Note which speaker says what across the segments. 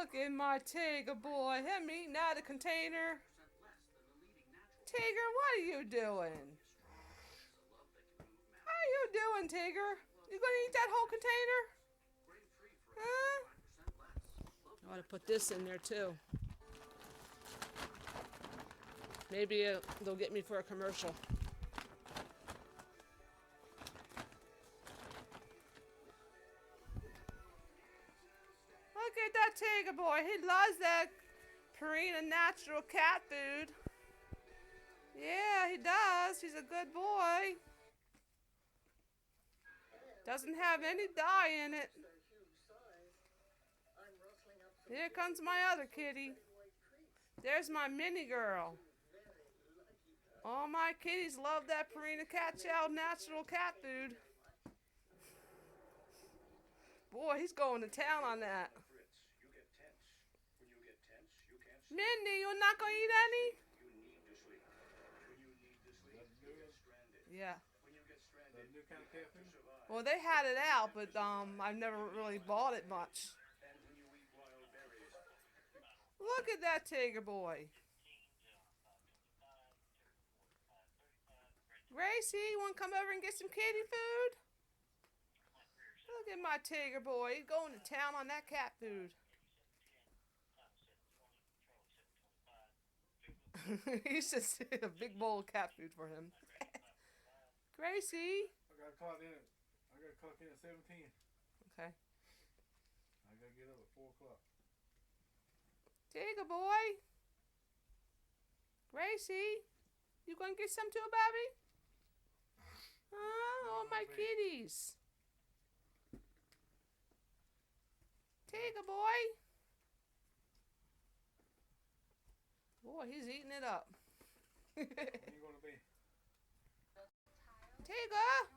Speaker 1: Look at my Tigger boy, him eating out of the container. Tigger, what are you doing? How are you doing, Tigger? You gonna eat that whole container? Huh? I ought to put this in there too. Maybe they'll get me for a commercial. Look at that Tigger boy. He loves that Purina Natural cat food. Yeah, he does. He's a good boy. Doesn't have any dye in it. Here comes my other kitty. There's my mini girl. All my kitties love that Purina Cat natural cat food. Boy, he's going to town on that. Mindy, you're not going to eat any? Yeah. Well, they had it out, but I've never really bought it much. Look at that Tigger boy. Gracie, you want to come over and get some kitty food? Look at my Tigger boy. He's going to town on that cat food. He's just a big bowl of cat food for him. Gracie.
Speaker 2: I got to clock in at 7:10.
Speaker 1: Okay.
Speaker 2: I got to get up at 4 o'clock.
Speaker 1: Tigger boy. Gracie. You going to get some too, Bobby? All my kitties. Tigger boy. Boy, he's eating it up.
Speaker 2: Where you going to be?
Speaker 1: Tigger.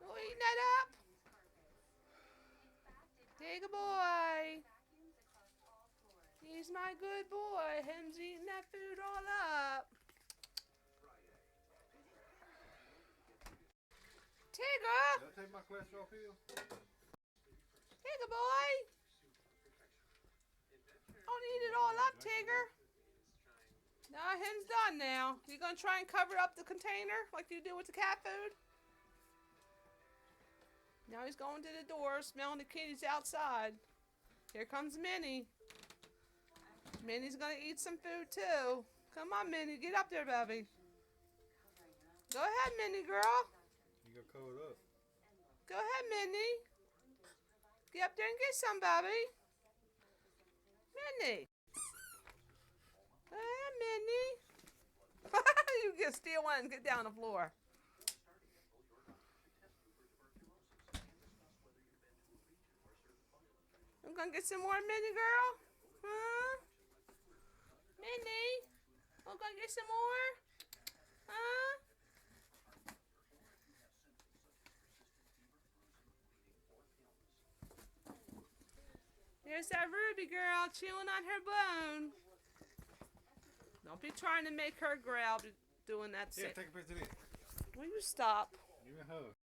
Speaker 1: You eating that up? Tigger boy. He's my good boy. Him's eating that food all up. Tigger!
Speaker 2: Did I take my cholesterol pill?
Speaker 1: Tigger boy! Don't eat it all up, Tigger. Nah, him's done now. You gonna try and cover up the container like you do with the cat food? Now he's going to the door, smelling the kitties outside. Here comes Minnie. Minnie's gonna eat some food too. Come on, Minnie, get up there, baby. Go ahead, Minnie girl.
Speaker 2: You got covered up.
Speaker 1: Go ahead, Minnie. Get up there and get some, baby. Minnie. Go ahead, Minnie. You can steal one and get down on the floor. I'm gonna get some more, Minnie girl. Huh? Minnie. I'm gonna get some more. Huh? There's that Ruby girl chewing on her bone. Don't be trying to make her growl doing that.
Speaker 2: Yeah, take a picture of this.
Speaker 1: Will you stop?
Speaker 2: Give me a hug.